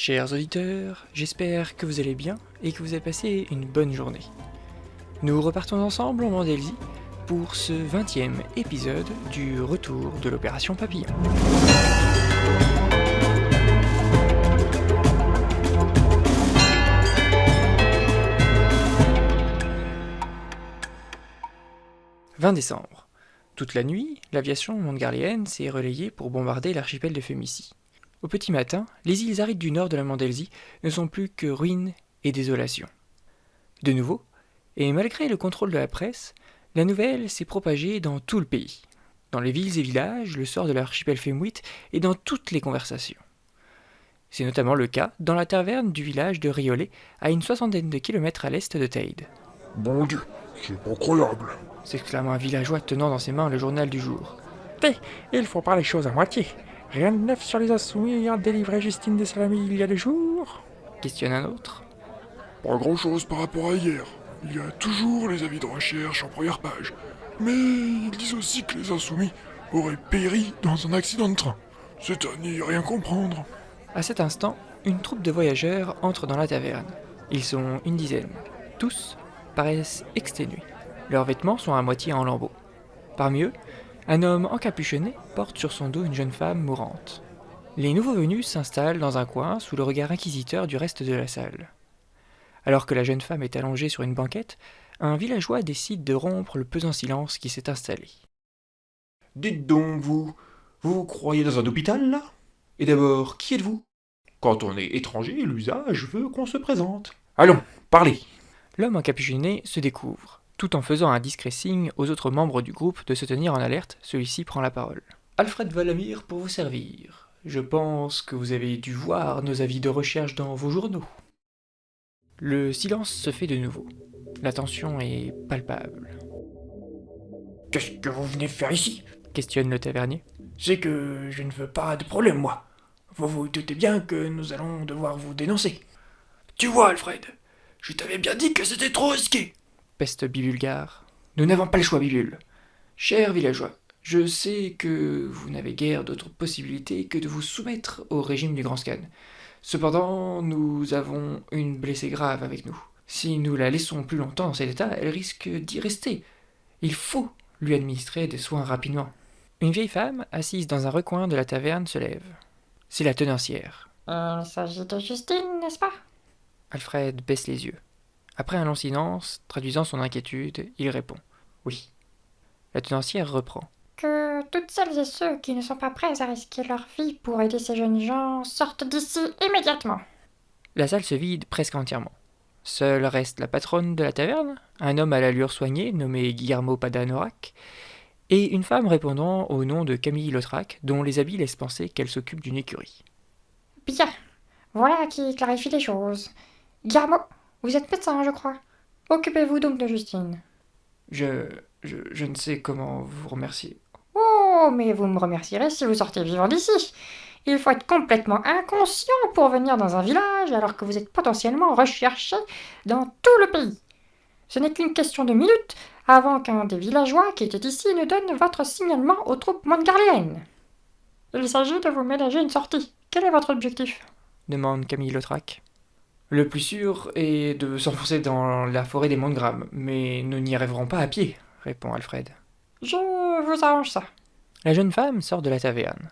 Chers auditeurs, j'espère que vous allez bien et que vous avez passé une bonne journée. Nous repartons ensemble en Mandélisie pour ce 20e épisode du retour de l'opération Papillon. « 20 décembre. Toute la nuit, l'aviation montgarléenne s'est relayée pour bombarder l'archipel de Fémicie. Au petit matin, les îles arides du nord de la Mandélisie ne sont plus que ruines et désolation. De nouveau, et malgré le contrôle de la presse, la nouvelle s'est propagée dans tout le pays. Dans les villes et villages, le sort de l'archipel Fémouit est dans toutes les conversations. C'est notamment le cas dans la taverne du village de Riolet, à une 60aine de kilomètres à l'est de Teyde. « Mon Dieu, c'est pas croyable !» s'exclame un villageois tenant dans ses mains le journal du jour. « Il faut pas les choses à moitié. Rien de neuf sur les insoumis ayant délivré Justine des Salamis il y a 2 jours ?» questionne un autre. « Pas grand-chose par rapport à hier. Il y a toujours les avis de recherche en première page. Mais ils disent aussi que les insoumis auraient péri dans un accident de train. C'est à n'y rien comprendre. » À cet instant, une troupe de voyageurs entre dans la taverne. Ils sont une dizaine. Tous paraissent exténués. Leurs vêtements sont à moitié en lambeaux. Parmi eux, un homme encapuchonné porte sur son dos une jeune femme mourante. Les nouveaux venus s'installent dans un coin sous le regard inquisiteur du reste de la salle. Alors que la jeune femme est allongée sur une banquette, un villageois décide de rompre le pesant silence qui s'est installé. « Dites donc, vous vous croyez dans un hôpital, là? Et d'abord, qui êtes-vous? Quand on est étranger, l'usage veut qu'on se présente. Allons, parlez !» L'homme encapuchonné se découvre. Tout en faisant un discret signe aux autres membres du groupe de se tenir en alerte, celui-ci prend la parole. « Alfred Valamir pour vous servir. Je pense que vous avez dû voir nos avis de recherche dans vos journaux. » Le silence se fait de nouveau. La tension est palpable. « Qu'est-ce que vous venez faire ici ?» questionne le tavernier. « C'est que je ne veux pas de problème, moi. Vous vous doutez bien que nous allons devoir vous dénoncer. »« Tu vois, Alfred, je t'avais bien dit que c'était trop risqué !» peste Bibulgare. « Nous n'avons pas le choix, Bibule. Cher villageois, je sais que vous n'avez guère d'autre possibilité que de vous soumettre au régime du Grand Scan. Cependant, nous avons une blessée grave avec nous. Si nous la laissons plus longtemps dans cet état, elle risque d'y rester. Il faut lui administrer des soins rapidement. » Une vieille femme, assise dans un recoin de la taverne, se lève. C'est la tenancière. « Il s'agit de Justine, n'est-ce pas ?» Alfred baisse les yeux. Après un long silence, traduisant son inquiétude, il répond « Oui ». La tenancière reprend. « Que toutes celles et ceux qui ne sont pas prêts à risquer leur vie pour aider ces jeunes gens sortent d'ici immédiatement. » La salle se vide presque entièrement. Seule reste la patronne de la taverne, un homme à l'allure soignée nommé Guillermo Padanorac, et une femme répondant au nom de Camille Lautrac, dont les habits laissent penser qu'elle s'occupe d'une écurie. « Bien, voilà qui clarifie les choses. Guillermo, vous êtes médecin, je crois. Occupez-vous donc de Justine. » Je ne sais comment vous remercier. « Oh, mais vous me remercierez si vous sortez vivant d'ici. Il faut être complètement inconscient pour venir dans un village alors que vous êtes potentiellement recherché dans tout le pays. Ce n'est qu'une question de minutes avant qu'un des villageois qui était ici ne donne votre signalement aux troupes montgarléennes. Il s'agit de vous ménager une sortie. Quel est votre objectif ?» demande Camille Lautrac. Le plus sûr est de s'enfoncer dans la forêt des Montgrams, mais nous n'y arriverons pas à pied, répond Alfred. Je vous arrange ça. La jeune femme sort de la taverne.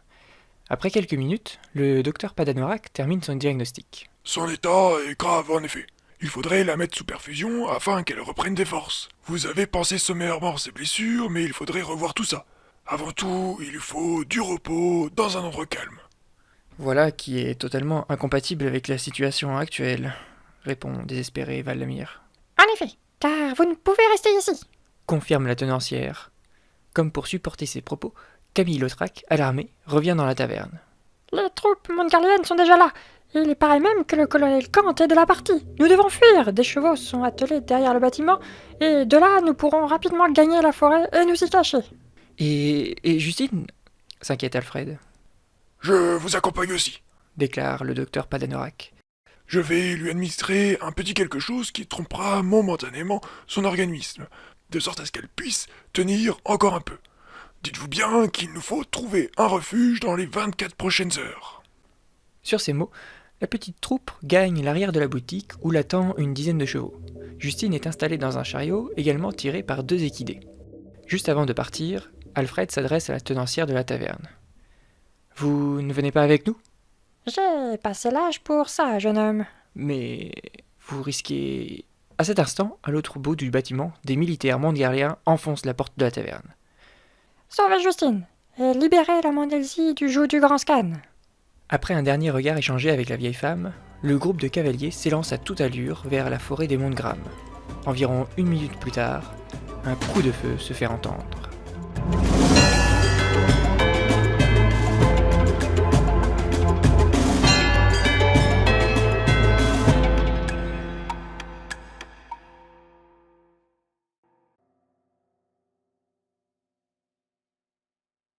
Après quelques minutes, le docteur Padanorac termine son diagnostic. « Son état est grave, en effet. Il faudrait la mettre sous perfusion afin qu'elle reprenne des forces. Vous avez pensé sommairement ses blessures, mais il faudrait revoir tout ça. Avant tout, il lui faut du repos dans un endroit calme. » Voilà qui est totalement incompatible avec la situation actuelle, répond désespéré Valamir. En effet, car vous ne pouvez rester ici, confirme la tenancière. Comme pour supporter ses propos, Camille Lautrac, alarmé, revient dans la taverne. Les troupes montgarléennes sont déjà là. Il paraît même que le colonel Kant est de la partie. Nous devons fuir. Des chevaux sont attelés derrière le bâtiment, et de là, nous pourrons rapidement gagner la forêt et nous y cacher. Et Justine s'inquiète Alfred. « Je vous accompagne aussi, » déclare le docteur Padanorac. « Je vais lui administrer un petit quelque chose qui trompera momentanément son organisme, de sorte à ce qu'elle puisse tenir encore un peu. Dites-vous bien qu'il nous faut trouver un refuge dans les 24 prochaines heures. » Sur ces mots, La petite troupe gagne l'arrière de la boutique où l'attend une dizaine de chevaux. Justine est installée dans un chariot, également tiré par 2 équidés. Juste avant de partir, Alfred s'adresse à la tenancière de la taverne. « Vous ne venez pas avec nous ? J'ai passé l'âge pour ça, jeune homme. Mais vous risquez... » À cet instant, à l'autre bout du bâtiment, des militaires montgarliens enfoncent la porte de la taverne. Sauvez Justine et libérez la Mondelzie du joug du grand scan. Après un dernier regard échangé avec la vieille femme, le groupe de cavaliers s'élance à toute allure vers la forêt des Monts de Gramme. Environ 1 minute plus tard, un coup de feu se fait entendre.